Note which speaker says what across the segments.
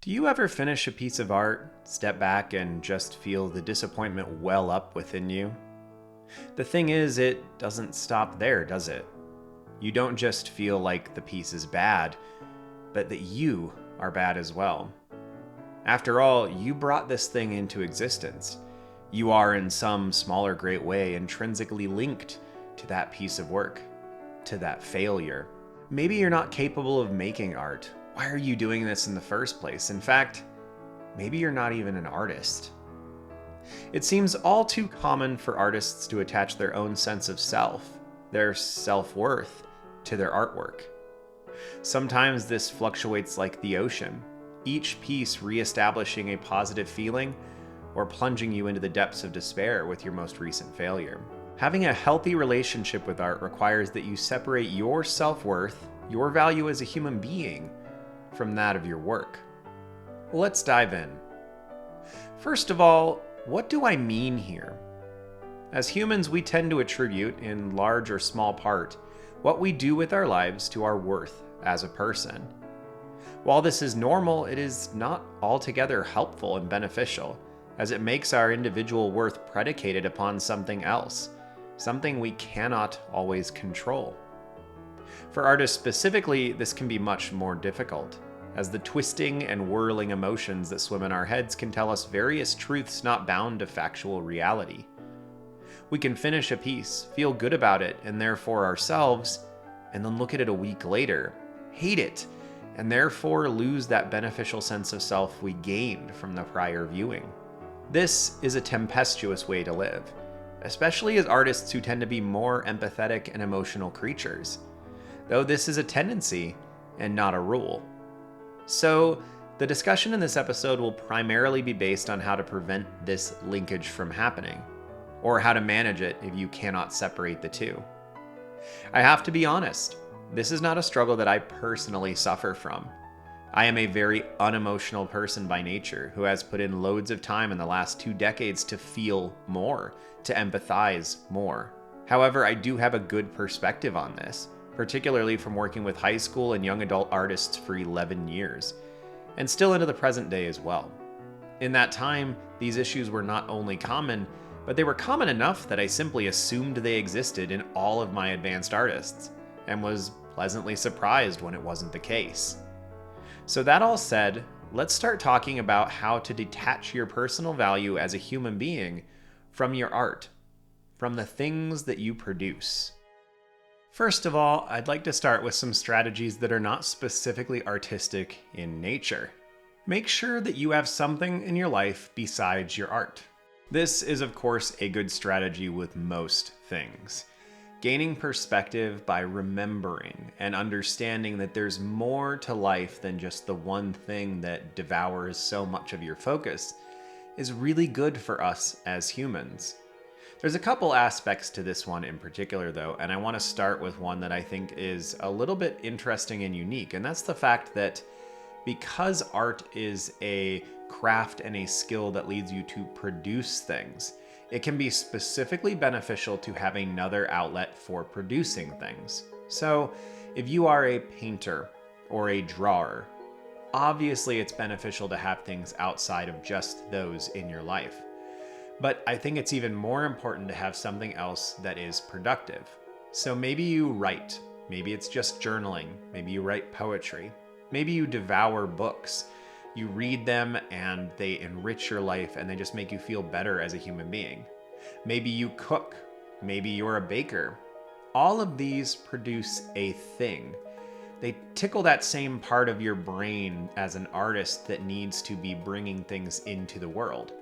Speaker 1: Do you ever finish a piece of art, step back, and just feel the disappointment well up within you? The thing is, it doesn't stop there, does it? You don't just feel like the piece is bad, but that you are bad as well. After all, you brought this thing into existence. You are, in some small or great way, intrinsically linked to that piece of work, to that failure. Maybe you're not capable of making art. Why are you doing this in the first place? In fact, maybe you're not even an artist. It seems all too common for artists to attach their own sense of self, their self-worth, to their artwork. Sometimes this fluctuates like the ocean, each piece reestablishing a positive feeling or plunging you into the depths of despair with your most recent failure. Having a healthy relationship with art requires that you separate your self-worth, your value as a human being, from that of your work. Let's dive in. First of all, what do I mean here? As humans, we tend to attribute, in large or small part, what we do with our lives to our worth as a person. While this is normal, it is not altogether helpful and beneficial, as it makes our individual worth predicated upon something else, something we cannot always control. For artists specifically, this can be much more difficult, as the twisting and whirling emotions that swim in our heads can tell us various truths not bound to factual reality. We can finish a piece, feel good about it, and therefore ourselves, and then look at it a week later, hate it, and therefore lose that beneficial sense of self we gained from the prior viewing. This is a tempestuous way to live, especially as artists who tend to be more empathetic and emotional creatures, though this is a tendency and not a rule. So, the discussion in this episode will primarily be based on how to prevent this linkage from happening, or how to manage it if you cannot separate the two. I have to be honest, this is not a struggle that I personally suffer from. I am a very unemotional person by nature who has put in loads of time in the last 2 decades to feel more, to empathize more. However, I do have a good perspective on this, particularly from working with high school and young adult artists for 11 years, and still into the present day as well. In that time, these issues were not only common, but they were common enough that I simply assumed they existed in all of my advanced artists, and was pleasantly surprised when it wasn't the case. So that all said, let's start talking about how to detach your personal value as a human being from your art, from the things that you produce. First of all, I'd like to start with some strategies that are not specifically artistic in nature. Make sure that you have something in your life besides your art. This is, of course, a good strategy with most things. Gaining perspective by remembering and understanding that there's more to life than just the one thing that devours so much of your focus is really good for us as humans. There's a couple aspects to this one in particular, though, and I want to start with one that I think is a little bit interesting and unique, and that's the fact that because art is a craft and a skill that leads you to produce things, it can be specifically beneficial to have another outlet for producing things. So, if you are a painter or a drawer, obviously it's beneficial to have things outside of just those in your life. But I think it's even more important to have something else that is productive. So maybe you write, maybe it's just journaling, maybe you write poetry, maybe you devour books. You read them and they enrich your life and they just make you feel better as a human being. Maybe you cook, maybe you're a baker. All of these produce a thing. They tickle that same part of your brain as an artist that needs to be bringing things into the world.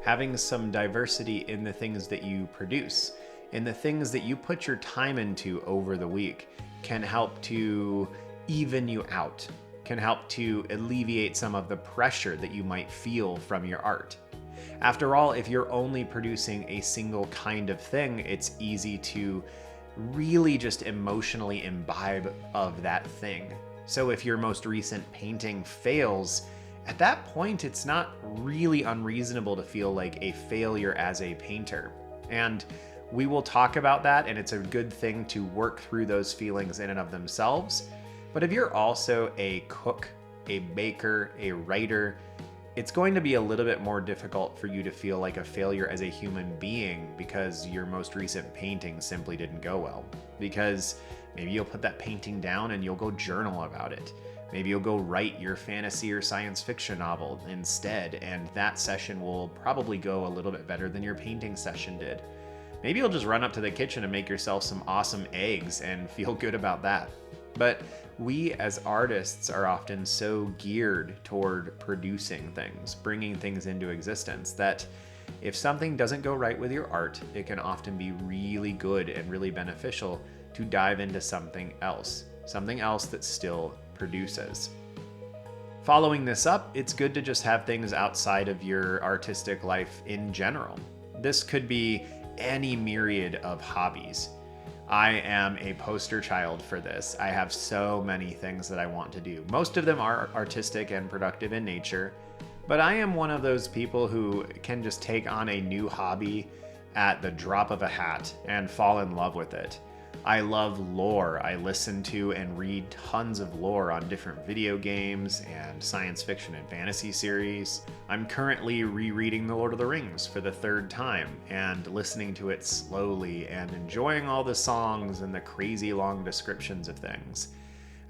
Speaker 1: Having some diversity in the things that you produce, in the things that you put your time into over the week, can help to even you out, can help to alleviate some of the pressure that you might feel from your art. After all, if you're only producing a single kind of thing, it's easy to really just emotionally imbibe of that thing. So if your most recent painting fails, at that point, it's not really unreasonable to feel like a failure as a painter. And we will talk about that, and it's a good thing to work through those feelings in and of themselves. But if you're also a cook a baker, a writer, it's going to be a little bit more difficult for you to feel like a failure as a human being because your most recent painting simply didn't go well. Because maybe you'll put that painting down and you'll go journal about it. Maybe you'll go write your fantasy or science fiction novel instead, and that session will probably go a little bit better than your painting session did. Maybe you'll just run up to the kitchen and make yourself some awesome eggs and feel good about that. But we as artists are often so geared toward producing things, bringing things into existence, that if something doesn't go right with your art, it can often be really good and really beneficial to dive into something else that still produces. Following this up, it's good to just have things outside of your artistic life in general. This could be any myriad of hobbies. I am a poster child for this. I have so many things that I want to do. Most of them are artistic and productive in nature, but I am one of those people who can just take on a new hobby at the drop of a hat and fall in love with it. I love lore. I listen to and read tons of lore on different video games and science fiction and fantasy series. I'm currently rereading The Lord of the Rings for the third time and listening to it slowly and enjoying all the songs and the crazy long descriptions of things.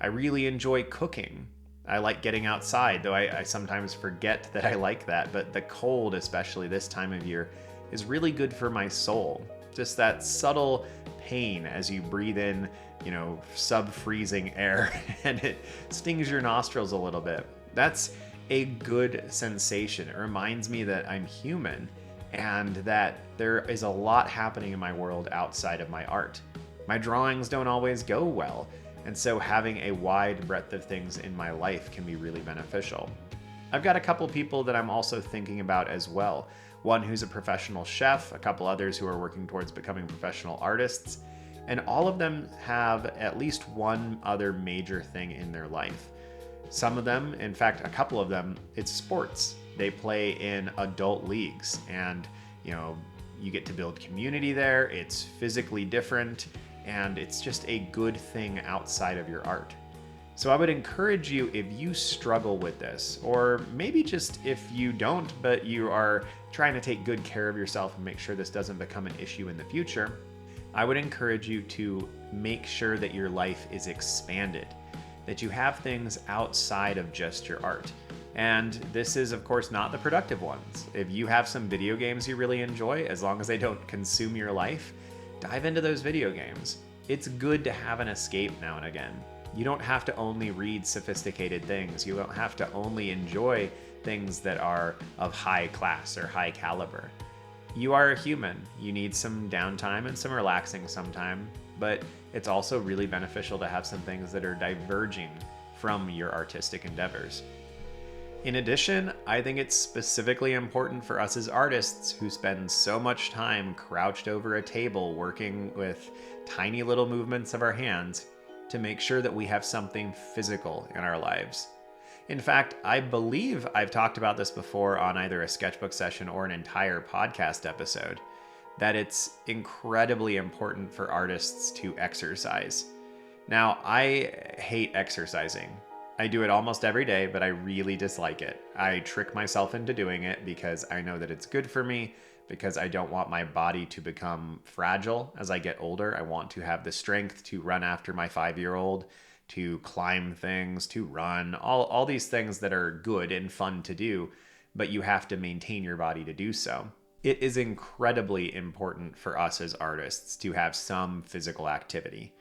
Speaker 1: I really enjoy cooking. I like getting outside, though I sometimes forget that I like that, but the cold, especially this time of year, is really good for my soul. Just that subtle pain as you breathe in, sub-freezing air and it stings your nostrils a little bit. That's a good sensation. It reminds me that I'm human and that there is a lot happening in my world outside of my art. My drawings don't always go well, and so having a wide breadth of things in my life can be really beneficial. I've got a couple people that I'm also thinking about as well. One who's a professional chef, a couple others who are working towards becoming professional artists, and all of them have at least one other major thing in their life. Some of them, in fact, a couple of them, it's sports. They play in adult leagues, and you get to build community there. It's physically different, and it's just a good thing outside of your art. So I would encourage you, if you struggle with this, or maybe just if you don't, but you are trying to take good care of yourself and make sure this doesn't become an issue in the future, I would encourage you to make sure that your life is expanded, that you have things outside of just your art. And this is, of course, not the productive ones. If you have some video games you really enjoy, as long as they don't consume your life, dive into those video games. It's good to have an escape now and again. You don't have to only read sophisticated things. You don't have to only enjoy things that are of high class or high caliber. You are a human. You need some downtime and some relaxing sometime, but it's also really beneficial to have some things that are diverging from your artistic endeavors. In addition, I think it's specifically important for us as artists who spend so much time crouched over a table working with tiny little movements of our hands to make sure that we have something physical in our lives. In fact, I believe I've talked about this before on either a sketchbook session or an entire podcast episode, that it's incredibly important for artists to exercise. Now, I hate exercising. I do it almost every day, but I really dislike it. I trick myself into doing it because I know that it's good for me, because I don't want my body to become fragile as I get older. I want to have the strength to run after my 5-year-old, to climb things, to run, all these things that are good and fun to do, but you have to maintain your body to do so. It is incredibly important for us as artists to have some physical activity.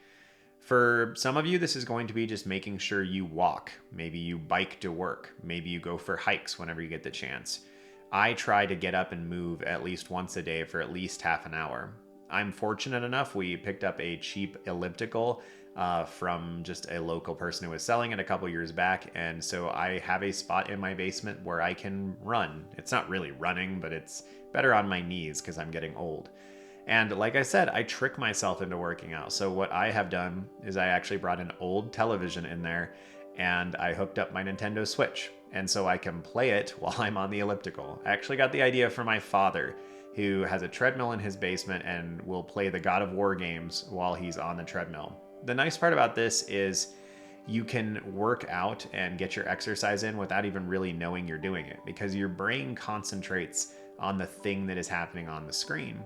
Speaker 1: For some of you, this is going to be just making sure you walk. Maybe you bike to work. Maybe you go for hikes whenever you get the chance. I try to get up and move at least once a day for at least half an hour. I'm fortunate enough, we picked up a cheap elliptical from just a local person who was selling it a couple years back, and so I have a spot in my basement where I can run. It's not really running, but it's better on my knees because I'm getting old. And like I said, I trick myself into working out. So what I have done is I actually brought an old television in there and I hooked up my Nintendo Switch. And so I can play it while I'm on the elliptical. I actually got the idea from my father, who has a treadmill in his basement and will play the God of War games while he's on the treadmill. The nice part about this is you can work out and get your exercise in without even really knowing you're doing it, because your brain concentrates on the thing that is happening on the screen.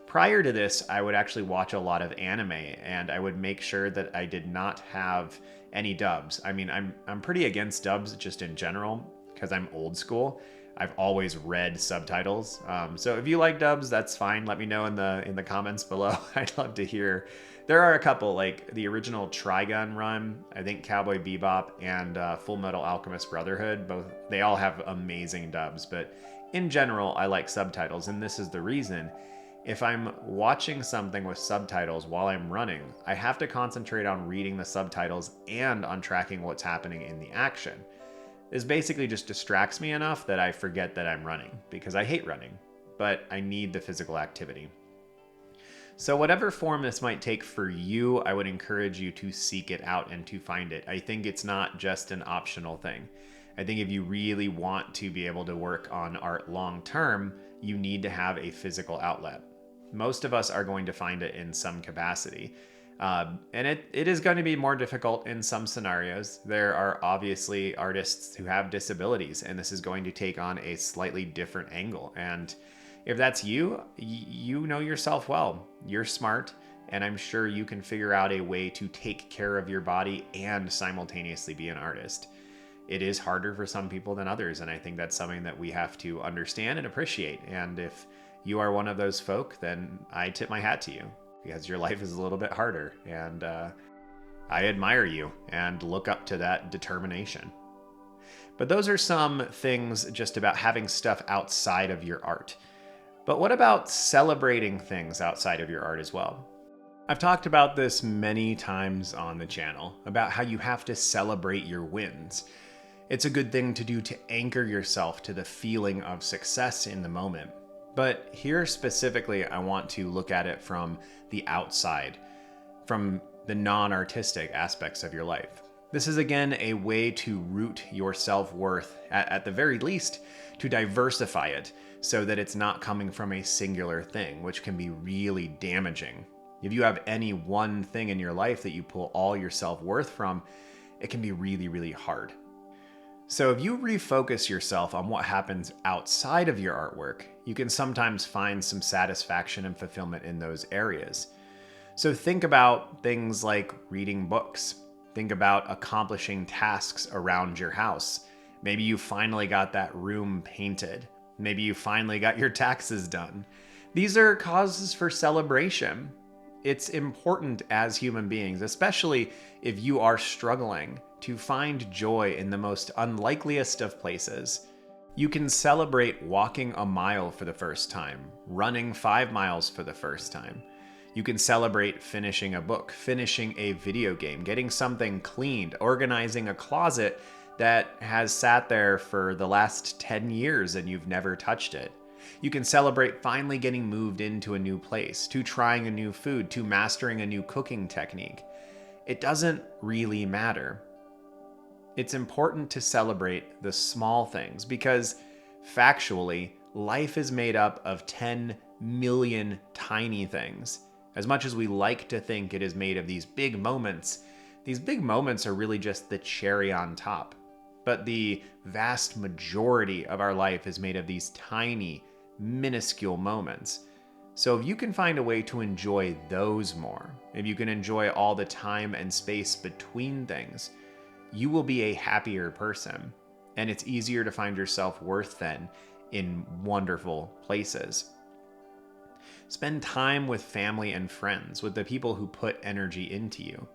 Speaker 1: Prior to this, I would actually watch a lot of anime, and I would make sure that I did not have any dubs. I mean, I'm pretty against dubs just in general because I'm old school. I've always read subtitles. So if you like dubs, that's fine. Let me know in the comments below. I'd love to hear. There are a couple, like the original Trigun run, I think Cowboy Bebop, and Full Metal Alchemist Brotherhood. They all have amazing dubs, but in general, I like subtitles, and this is the reason. If I'm watching something with subtitles while I'm running, I have to concentrate on reading the subtitles and on tracking what's happening in the action. This basically just distracts me enough that I forget that I'm running, because I hate running, but I need the physical activity. So whatever form this might take for you, I would encourage you to seek it out and to find it. I think it's not just an optional thing. I think if you really want to be able to work on art long term, you need to have a physical outlet. Most of us are going to find it in some capacity. And it is going to be more difficult in some scenarios. There are obviously artists who have disabilities, and this is going to take on a slightly different angle. And if that's you, you know yourself well. You're smart, and I'm sure you can figure out a way to take care of your body and simultaneously be an artist. It is harder for some people than others, and I think that's something that we have to understand and appreciate. And if you are one of those folk, then I tip my hat to you, because your life is a little bit harder, and I admire you and look up to that determination. But those are some things just about having stuff outside of your art. But what about celebrating things outside of your art as well? I've talked about this many times on the channel, about how you have to celebrate your wins. It's a good thing to do to anchor yourself to the feeling of success in the moment. But here specifically, I want to look at it from the outside, from the non-artistic aspects of your life. This is again a way to root your self-worth, at the very least, to diversify it so that it's not coming from a singular thing, which can be really damaging. If you have any one thing in your life that you pull all your self-worth from, it can be really, really hard. So if you refocus yourself on what happens outside of your artwork, you can sometimes find some satisfaction and fulfillment in those areas. So think about things like reading books. Think about accomplishing tasks around your house. Maybe you finally got that room painted. Maybe you finally got your taxes done. These are causes for celebration. It's important as human beings, especially if you are struggling, to find joy in the most unlikeliest of places. You can celebrate walking a mile for the first time, running 5 miles for the first time. You can celebrate finishing a book, finishing a video game, getting something cleaned, organizing a closet that has sat there for the last 10 years and you've never touched it. You can celebrate finally getting moved into a new place, to trying a new food, to mastering a new cooking technique. It doesn't really matter. It's important to celebrate the small things, because factually, life is made up of 10 million tiny things. As much as we like to think it is made of these big moments are really just the cherry on top. But the vast majority of our life is made of these tiny, minuscule moments. So if you can find a way to enjoy those more, if you can enjoy all the time and space between things, you will be a happier person. And it's easier to find your self-worth then in wonderful places. Spend time with family and friends, with the people who put energy into you.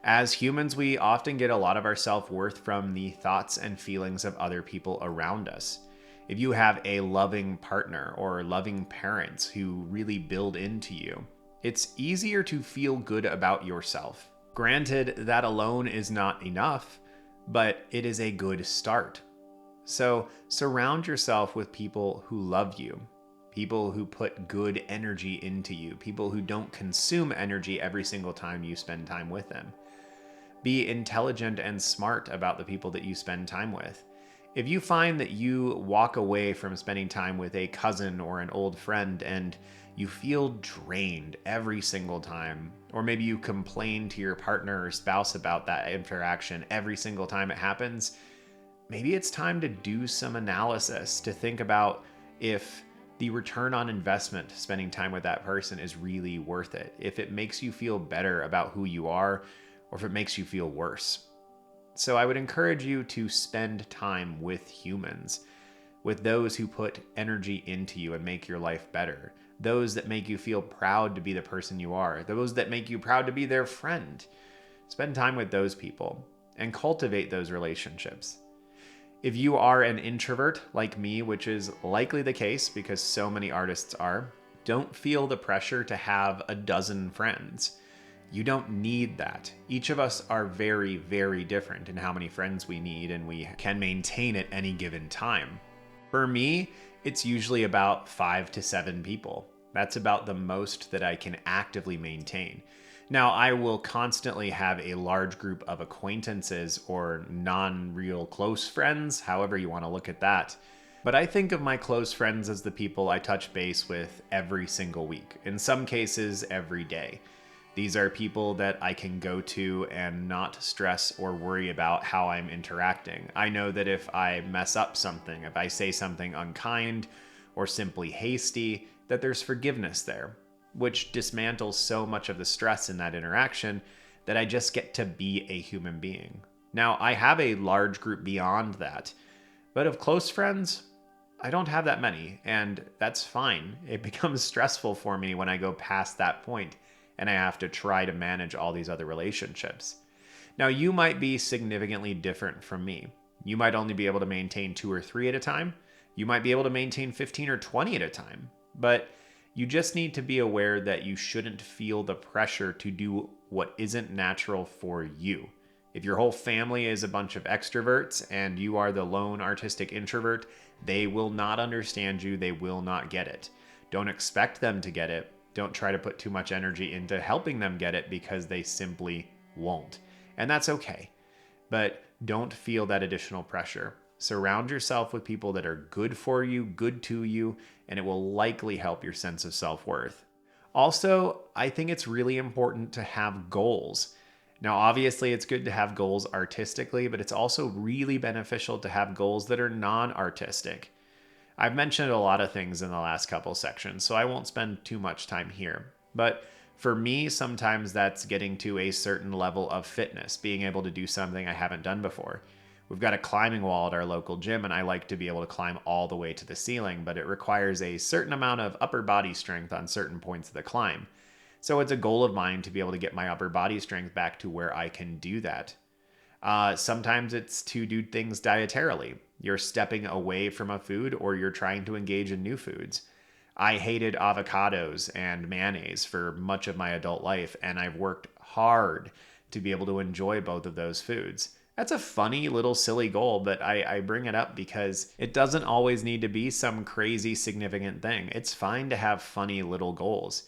Speaker 1: As humans, we often get a lot of our self-worth from the thoughts and feelings of other people around us. If you have a loving partner or loving parents who really build into you, it's easier to feel good about yourself. Granted, that alone is not enough, but it is a good start. So surround yourself with people who love you, people who put good energy into you, people who don't consume energy every single time you spend time with them. Be intelligent and smart about the people that you spend time with. If you find that you walk away from spending time with a cousin or an old friend and you feel drained every single time, or maybe you complain to your partner or spouse about that interaction every single time it happens, maybe it's time to do some analysis to think about if the return on investment spending time with that person is really worth it, if it makes you feel better about who you are, or if it makes you feel worse. So I would encourage you to spend time with humans, with those who put energy into you and make your life better, those that make you feel proud to be the person you are, those that make you proud to be their friend. Spend time with those people and cultivate those relationships. If you are an introvert like me, which is likely the case because so many artists are, don't feel the pressure to have a dozen friends. You don't need that. Each of us are very, very different in how many friends we need and we can maintain at any given time. For me, it's usually about 5 to 7 people. That's about the most that I can actively maintain. Now, I will constantly have a large group of acquaintances or non-real close friends, however you want to look at that. But I think of my close friends as the people I touch base with every single week, in some cases every day. These are people that I can go to and not stress or worry about how I'm interacting. I know that if I mess up something, if I say something unkind or simply hasty, that there's forgiveness there, which dismantles so much of the stress in that interaction that I just get to be a human being. Now, I have a large group beyond that, but of close friends, I don't have that many, and that's fine. It becomes stressful for me when I go past that point and I have to try to manage all these other relationships. Now, you might be significantly different from me. You might only be able to maintain 2 or 3 at a time. You might be able to maintain 15 or 20 at a time. But you just need to be aware that you shouldn't feel the pressure to do what isn't natural for you. If your whole family is a bunch of extroverts and you are the lone artistic introvert, they will not understand you. They will not get it. Don't expect them to get it. Don't try to put too much energy into helping them get it because they simply won't. And that's okay. But don't feel that additional pressure. Surround yourself with people that are good for you, good to you, and it will likely help your sense of self-worth. Also, I think it's really important to have goals. Now, obviously, it's good to have goals artistically, but it's also really beneficial to have goals that are non-artistic. I've mentioned a lot of things in the last couple sections, so I won't spend too much time here. But for me, sometimes that's getting to a certain level of fitness, being able to do something I haven't done before. We've got a climbing wall at our local gym, and I like to be able to climb all the way to the ceiling, but it requires a certain amount of upper body strength on certain points of the climb. So it's a goal of mine to be able to get my upper body strength back to where I can do that. Sometimes it's to do things dietarily. You're stepping away from a food or you're trying to engage in new foods. I hated avocados and mayonnaise for much of my adult life, and I've worked hard to be able to enjoy both of those foods. That's a funny little silly goal, but I bring it up because it doesn't always need to be some crazy significant thing. It's fine to have funny little goals.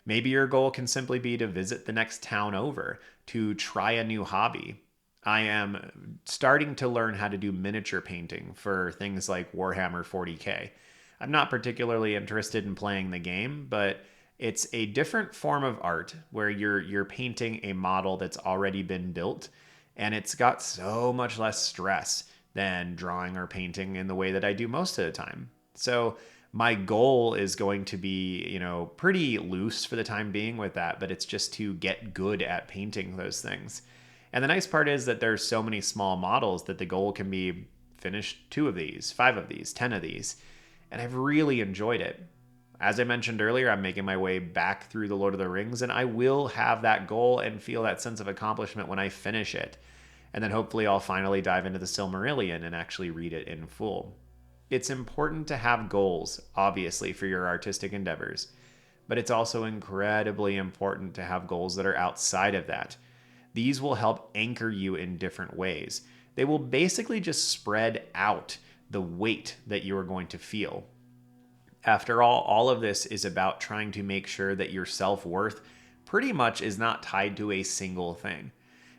Speaker 1: Maybe your goal can simply be to visit the next town over, to try a new hobby. I am starting to learn how to do miniature painting for things like Warhammer 40K. I'm not particularly interested in playing the game, but it's a different form of art where you're painting a model that's already been built, and it's got so much less stress than drawing or painting in the way that I do most of the time. So my goal is going to be, pretty loose for the time being with that, but it's just to get good at painting those things. And the nice part is that there's so many small models that the goal can be finish 2 of these, 5 of these, 10 of these. And I've really enjoyed it. As I mentioned earlier, I'm making my way back through the Lord of the Rings, and I will have that goal and feel that sense of accomplishment when I finish it. And then hopefully I'll finally dive into the Silmarillion and actually read it in full. It's important to have goals, obviously, for your artistic endeavors, but it's also incredibly important to have goals that are outside of that. These will help anchor you in different ways. They will basically just spread out the weight that you are going to feel. After all of this is about trying to make sure that your self-worth pretty much is not tied to a single thing.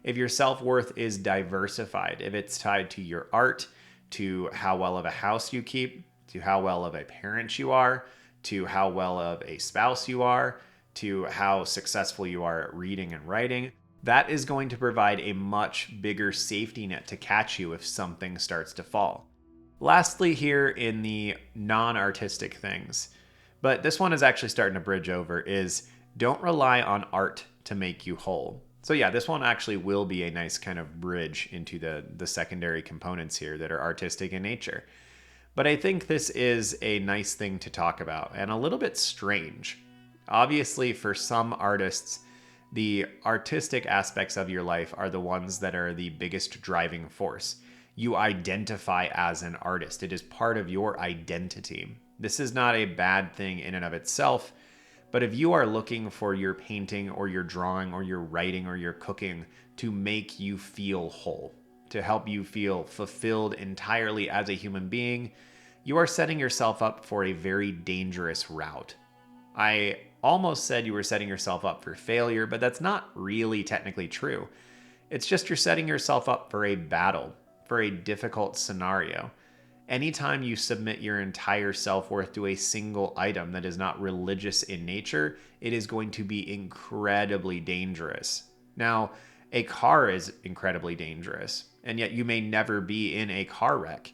Speaker 1: If your self-worth is diversified, if it's tied to your art, to how well of a house you keep, to how well of a parent you are, to how well of a spouse you are, to how successful you are at reading and writing, that is going to provide a much bigger safety net to catch you if something starts to fall. Lastly, here in the non-artistic things, but this one is actually starting to bridge over, is don't rely on art to make you whole. So yeah, this one actually will be a nice kind of bridge into the secondary components here that are artistic in nature. But I think this is a nice thing to talk about and a little bit strange. Obviously, for some artists, the artistic aspects of your life are the ones that are the biggest driving force. You identify as an artist. It is part of your identity. This is not a bad thing in and of itself, but if you are looking for your painting or your drawing or your writing or your cooking to make you feel whole, to help you feel fulfilled entirely as a human being, you are setting yourself up for a very dangerous route. I almost said you were setting yourself up for failure, but that's not really technically true. It's just you're setting yourself up for a battle, for a difficult scenario. Anytime you submit your entire self-worth to a single item that is not religious in nature, it is going to be incredibly dangerous. Now, a car is incredibly dangerous, and yet you may never be in a car wreck.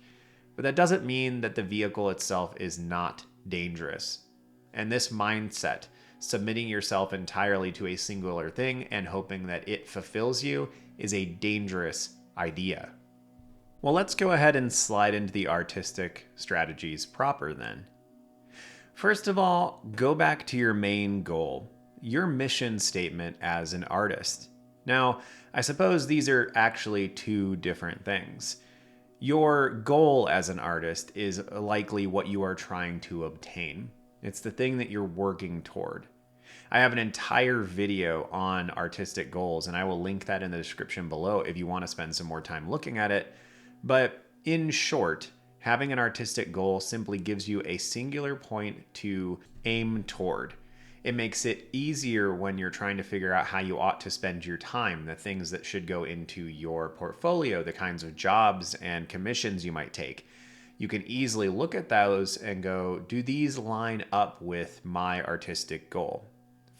Speaker 1: But that doesn't mean that the vehicle itself is not dangerous. And this mindset, submitting yourself entirely to a singular thing and hoping that it fulfills you, is a dangerous idea. Well, let's go ahead and slide into the artistic strategies proper then. First of all, go back to your main goal, your mission statement as an artist. Now, I suppose these are actually two different things. Your goal as an artist is likely what you are trying to obtain. It's the thing that you're working toward. I have an entire video on artistic goals, and I will link that in the description below if you want to spend some more time looking at it. But in short, having an artistic goal simply gives you a singular point to aim toward. It makes it easier when you're trying to figure out how you ought to spend your time, the things that should go into your portfolio, the kinds of jobs and commissions you might take. You can easily look at those and go, do these line up with my artistic goal?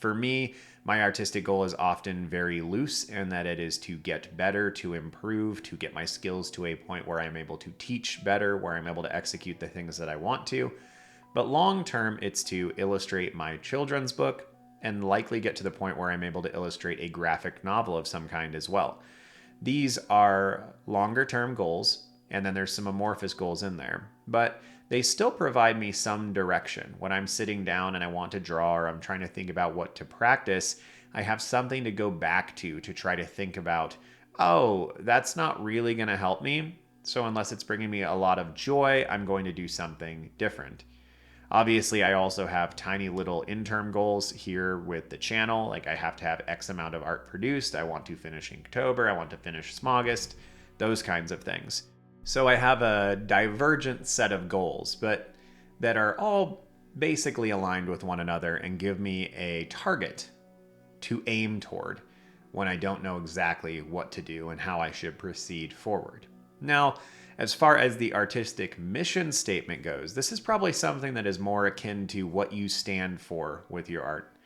Speaker 1: For me, my artistic goal is often very loose in that it is to get better, to improve, to get my skills to a point where I'm able to teach better, where I'm able to execute the things that I want to. But long term, it's to illustrate my children's book and likely get to the point where I'm able to illustrate a graphic novel of some kind as well. These are longer term goals, and then there's some amorphous goals in there. But they still provide me some direction. When I'm sitting down and I want to draw or I'm trying to think about what to practice, I have something to go back to try to think about, oh, that's not really going to help me. So unless it's bringing me a lot of joy, I'm going to do something different. Obviously, I also have tiny little interim goals here with the channel. Like I have to have X amount of art produced. I want to finish Inktober. I want to finish Smogist, those kinds of things. So I have a divergent set of goals, but that are all basically aligned with one another and give me a target to aim toward when I don't know exactly what to do and how I should proceed forward. Now, as far as the artistic mission statement goes, this is probably something that is more akin to what you stand for with your art.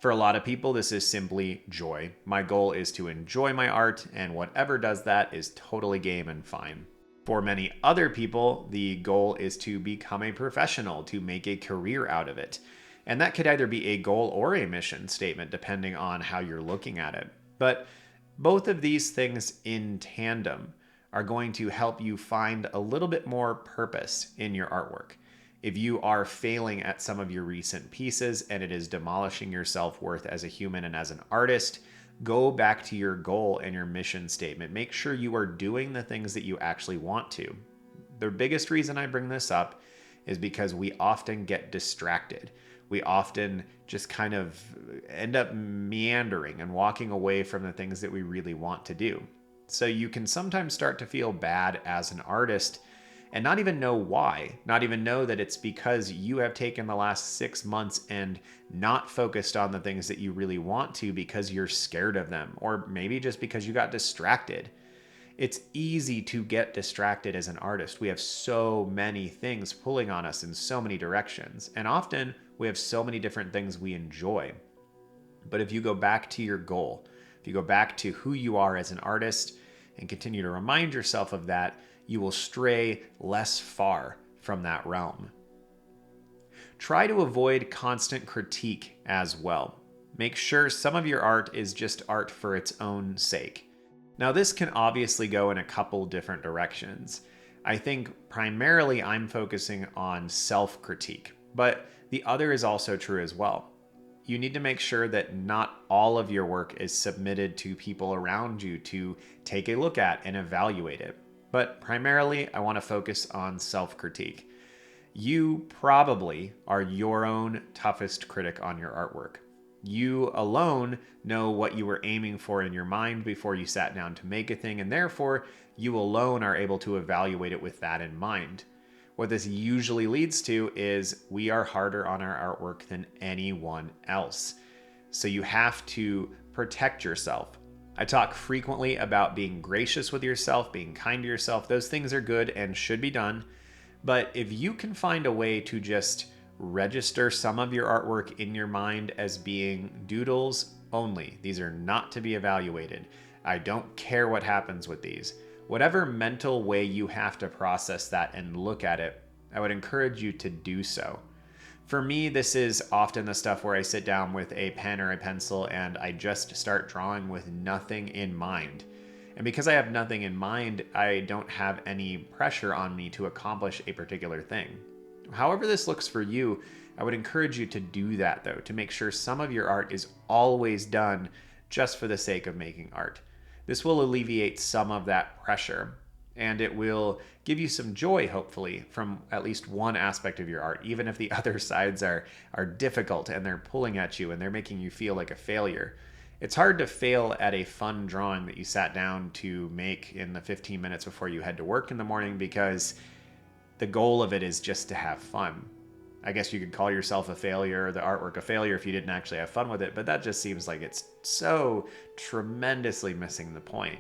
Speaker 1: For a lot of people, this is simply joy. My goal is to enjoy my art, and whatever does that is totally game and fine. For many other people, the goal is to become a professional, to make a career out of it. And that could either be a goal or a mission statement, depending on how you're looking at it. But both of these things in tandem are going to help you find a little bit more purpose in your artwork. If you are failing at some of your recent pieces and it is demolishing your self-worth as a human and as an artist, go back to your goal and your mission statement. Make sure you are doing the things that you actually want to. The biggest reason I bring this up is because we often get distracted. We often just kind of end up meandering and walking away from the things that we really want to do. So you can sometimes start to feel bad as an artist and not even know why, not even know that it's because you have taken the last 6 months and not focused on the things that you really want to because you're scared of them, or maybe just because you got distracted. It's easy to get distracted as an artist. We have so many things pulling on us in so many directions, and often we have so many different things we enjoy. But if you go back to your goal, if you go back to who you are as an artist and continue to remind yourself of that, you will stray less far from that realm. Try to avoid constant critique as well. Make sure some of your art is just art for its own sake. Now, this can obviously go in a couple different directions. I think primarily I'm focusing on self-critique, but the other is also true as well. You need to make sure that not all of your work is submitted to people around you to take a look at and evaluate it. But primarily, I want to focus on self-critique. You probably are your own toughest critic on your artwork. You alone know what you were aiming for in your mind before you sat down to make a thing, and therefore, you alone are able to evaluate it with that in mind. What this usually leads to is we are harder on our artwork than anyone else. So you have to protect yourself. I talk frequently about being gracious with yourself, being kind to yourself. Those things are good and should be done. But if you can find a way to just register some of your artwork in your mind as being doodles only, these are not to be evaluated. I don't care what happens with these. Whatever mental way you have to process that and look at it, I would encourage you to do so. For me, this is often the stuff where I sit down with a pen or a pencil and I just start drawing with nothing in mind. And because I have nothing in mind, I don't have any pressure on me to accomplish a particular thing. However this looks for you, I would encourage you to do that though, to make sure some of your art is always done just for the sake of making art. This will alleviate some of that pressure, and it will give you some joy, hopefully, from at least one aspect of your art, even if the other sides are difficult and they're pulling at you and they're making you feel like a failure. It's hard to fail at a fun drawing that you sat down to make in the 15 minutes before you head to work in the morning because the goal of it is just to have fun. I guess you could call yourself a failure or the artwork a failure if you didn't actually have fun with it, but that just seems like it's so tremendously missing the point.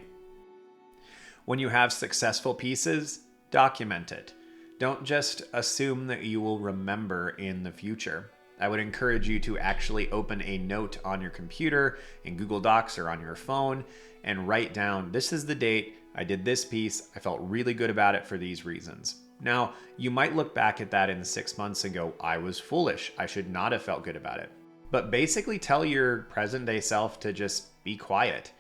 Speaker 1: When you have successful pieces, document it. Don't just assume that you will remember in the future. I would encourage you to actually open a note on your computer, in Google Docs, or on your phone, and write down, this is the date, I did this piece, I felt really good about it for these reasons. Now, you might look back at that in 6 months and go, I was foolish, I should not have felt good about it. But basically tell your present day self to just be quiet,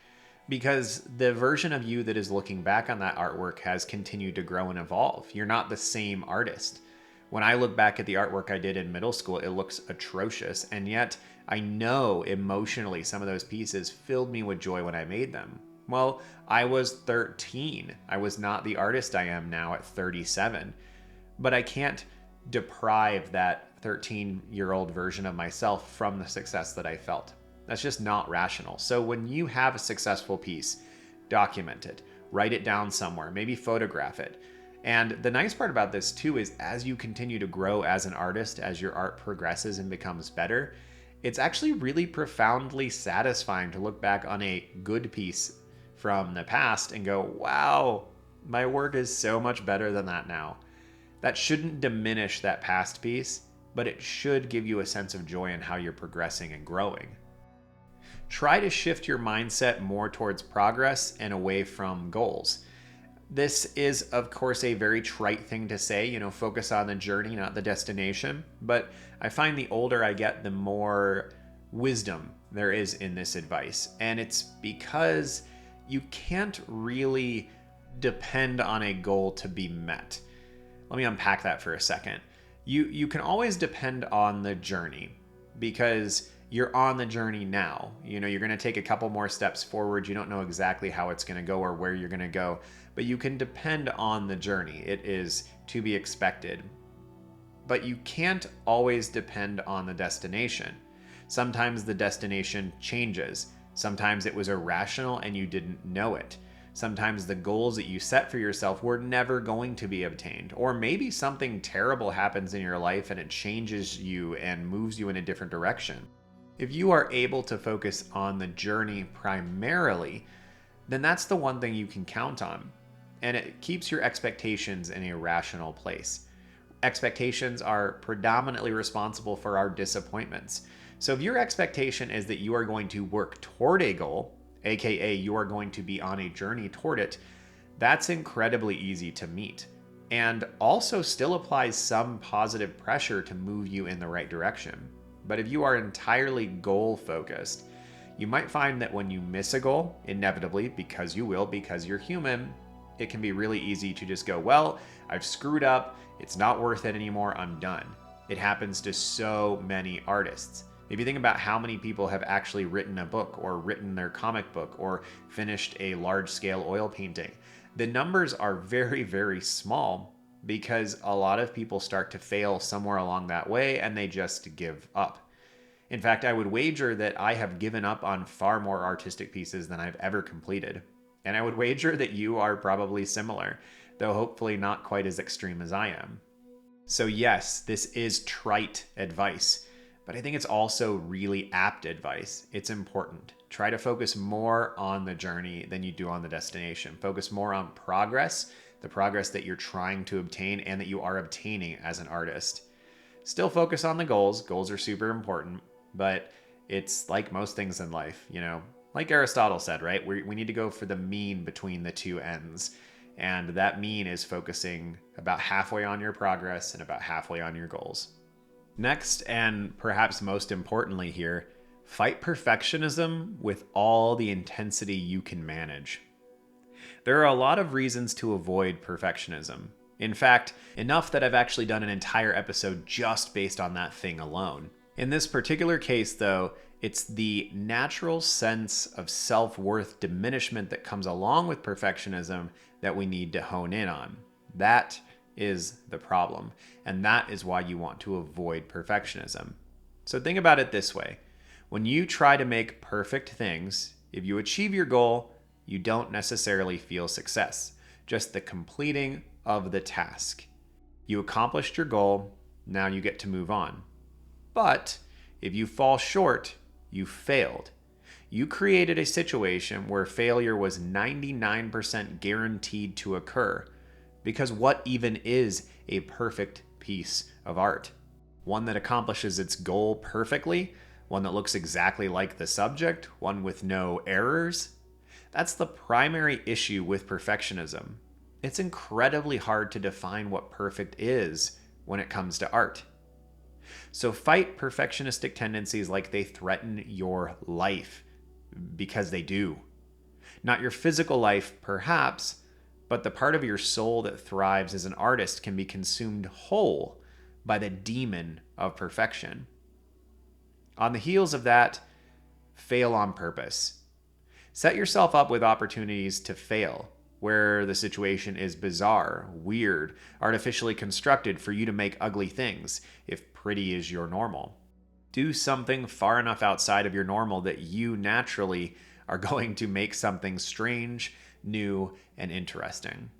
Speaker 1: because the version of you that is looking back on that artwork has continued to grow and evolve. You're not the same artist. When I look back at the artwork I did in middle school, it looks atrocious, and yet I know emotionally some of those pieces filled me with joy when I made them. Well, I was 13. I was not the artist I am now at 37. But I can't deprive that 13-year-old version of myself from the success that I felt. That's just not rational. So when you have a successful piece, document it. Write it down somewhere. Maybe photograph it. And the nice part about this too is as you continue to grow as an artist, as your art progresses and becomes better, it's actually really profoundly satisfying to look back on a good piece from the past and go, wow, my work is so much better than that now. That shouldn't diminish that past piece, but it should give you a sense of joy in how you're progressing and growing. Try to shift your mindset more towards progress and away from goals. This is, of course, a very trite thing to say, focus on the journey, not the destination. But I find the older I get, the more wisdom there is in this advice. And it's because you can't really depend on a goal to be met. Let me unpack that for a second. You can always depend on the journey because you're on the journey now. You're going to take a couple more steps forward. You don't know exactly how it's going to go or where you're going to go, but you can depend on the journey. It is to be expected. But you can't always depend on the destination. Sometimes the destination changes. Sometimes it was irrational and you didn't know it. Sometimes the goals that you set for yourself were never going to be obtained. Or maybe something terrible happens in your life and it changes you and moves you in a different direction. If you are able to focus on the journey primarily, then that's the one thing you can count on. And it keeps your expectations in a rational place. Expectations are predominantly responsible for our disappointments. So if your expectation is that you are going to work toward a goal, aka you are going to be on a journey toward it, that's incredibly easy to meet. And also still applies some positive pressure to move you in the right direction. But if you are entirely goal focused, you might find that when you miss a goal, inevitably, because you will, because you're human, it can be really easy to just go, well, I've screwed up, it's not worth it anymore, I'm done. It happens to so many artists. If you think about how many people have actually written a book or written their comic book or finished a large-scale oil painting, the numbers are very, very small because a lot of people start to fail somewhere along that way and they just give up. In fact, I would wager that I have given up on far more artistic pieces than I've ever completed. And I would wager that you are probably similar, though hopefully not quite as extreme as I am. So yes, this is trite advice, but I think it's also really apt advice. It's important. Try to focus more on the journey than you do on the destination. Focus more on progress, the progress that you're trying to obtain and that you are obtaining as an artist. Still focus on the goals. Goals are super important, but it's like most things in life, like Aristotle said, right? We need to go for the mean between the two ends. And that mean is focusing about halfway on your progress and about halfway on your goals. Next, and perhaps most importantly here, fight perfectionism with all the intensity you can manage. There are a lot of reasons to avoid perfectionism. In fact, enough that I've actually done an entire episode just based on that thing alone. In this particular case, though, it's the natural sense of self-worth diminishment that comes along with perfectionism that we need to hone in on. That is the problem, and that is why you want to avoid perfectionism. So think about it this way. When you try to make perfect things, if you achieve your goal, you don't necessarily feel success, just the completing of the task. You accomplished your goal, now you get to move on. But if you fall short, you failed. You created a situation where failure was 99% guaranteed to occur. Because what even is a perfect piece of art? One that accomplishes its goal perfectly? One that looks exactly like the subject? One with no errors? That's the primary issue with perfectionism. It's incredibly hard to define what perfect is when it comes to art. So fight perfectionistic tendencies like they threaten your life, because they do. Not your physical life, perhaps, but the part of your soul that thrives as an artist can be consumed whole by the demon of perfection. On the heels of that, fail on purpose. Set yourself up with opportunities to fail, where the situation is bizarre, weird, artificially constructed for you to make ugly things, if pretty is your normal. Do something far enough outside of your normal that you naturally are going to make something strange, new, and interesting.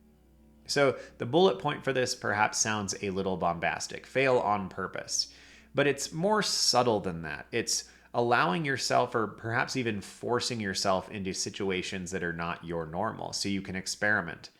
Speaker 1: So the bullet point for this perhaps sounds a little bombastic. Fail on purpose. But it's more subtle than that. It's allowing yourself, or perhaps even forcing yourself into situations that are not your normal so you can experiment.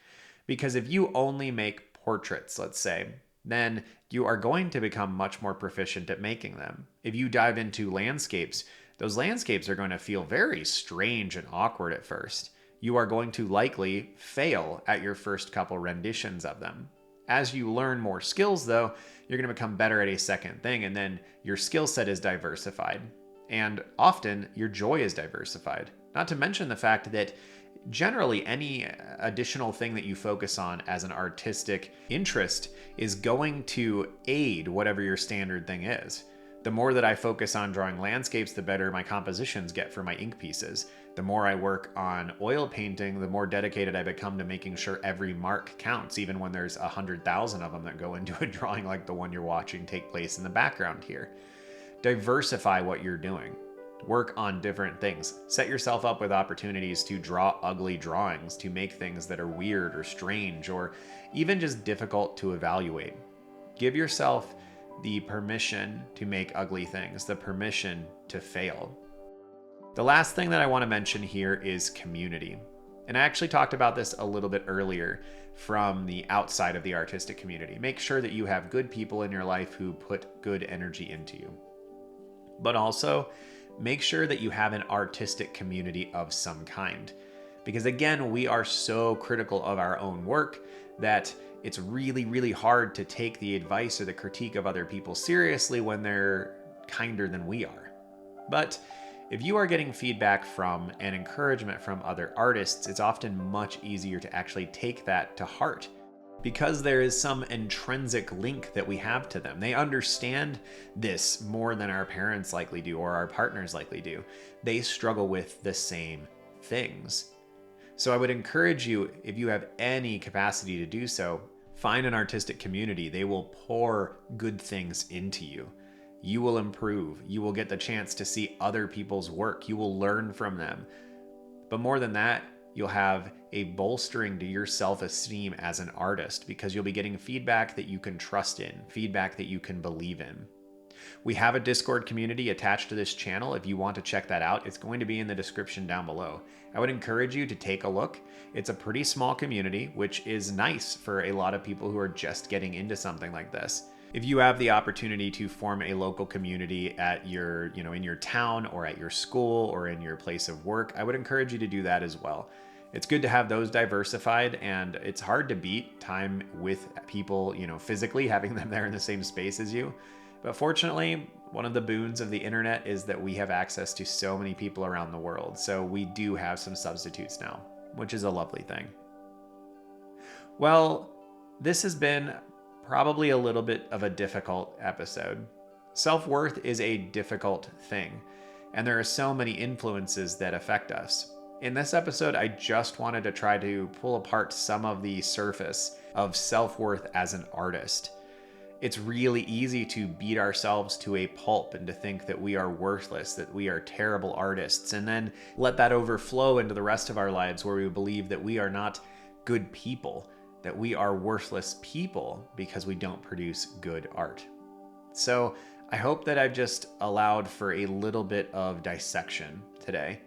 Speaker 1: Because if you only make portraits, let's say, then you are going to become much more proficient at making them. If you dive into landscapes, those landscapes are going to feel very strange and awkward at first. You are going to likely fail at your first couple renditions of them. As you learn more skills, though, you're going to become better at a second thing, and then your skill set is diversified. And often, your joy is diversified. Not to mention the fact that generally any additional thing that you focus on as an artistic interest is going to aid whatever your standard thing is. The more that I focus on drawing landscapes, the better my compositions get for my ink pieces. The more I work on oil painting, the more dedicated I become to making sure every mark counts, even when there's 100,000 of them that go into a drawing like the one you're watching take place in the background here. Diversify what you're doing. Work on different things. Set yourself up with opportunities to draw ugly drawings, to make things that are weird or strange or even just difficult to evaluate. Give yourself the permission to make ugly things, the permission to fail. The last thing that I want to mention here is community. And I actually talked about this a little bit earlier from the outside of the artistic community. Make sure that you have good people in your life who put good energy into you. But also, make sure that you have an artistic community of some kind. Because again, we are so critical of our own work that it's really, really hard to take the advice or the critique of other people seriously when they're kinder than we are. But if you are getting feedback from and encouragement from other artists, it's often much easier to actually take that to heart because there is some intrinsic link that we have to them. They understand this more than our parents likely do or our partners likely do. They struggle with the same things. So I would encourage you, if you have any capacity to do so, find an artistic community. They will pour good things into you. You will improve. You will get the chance to see other people's work. You will learn from them. But more than that, you'll have a bolstering to your self-esteem as an artist because you'll be getting feedback that you can trust in, feedback that you can believe in. We have a Discord community attached to this channel. If you want to check that out, it's going to be in the description down below. I would encourage you to take a look. It's a pretty small community, which is nice for a lot of people who are just getting into something like this. If you have the opportunity to form a local community at your, in your town or at your school or in your place of work, I would encourage you to do that as well. It's good to have those diversified, and it's hard to beat time with people, physically having them there in the same space as you. But fortunately, one of the boons of the internet is that we have access to so many people around the world. So we do have some substitutes now, which is a lovely thing. Well, this has been probably a little bit of a difficult episode. Self-worth is a difficult thing, and there are so many influences that affect us. In this episode, I just wanted to try to pull apart some of the surface of self-worth as an artist. It's really easy to beat ourselves to a pulp and to think that we are worthless, that we are terrible artists, and then let that overflow into the rest of our lives where we believe that we are not good people, that we are worthless people because we don't produce good art. So I hope that I've just allowed for a little bit of dissection today.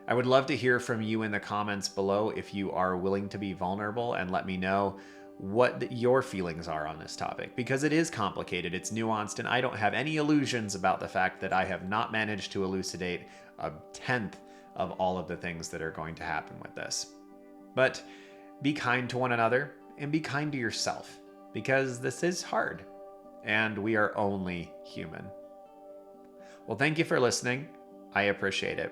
Speaker 1: I would love to hear from you in the comments below if you are willing to be vulnerable and let me know what your feelings are on this topic, because it is complicated, it's nuanced, and I don't have any illusions about the fact that I have not managed to elucidate a tenth of all of the things that are going to happen with this. But be kind to one another and be kind to yourself, because this is hard and we are only human. Well, thank you for listening. I appreciate it.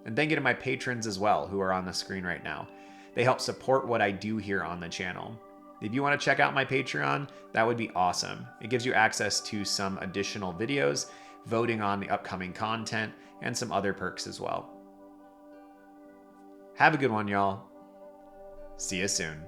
Speaker 1: And thank you to my patrons as well, who are on the screen right now. They help support what I do here on the channel. If you want to check out my Patreon, that would be awesome. It gives you access to some additional videos, voting on the upcoming content, and some other perks as well. Have a good one, y'all. See you soon.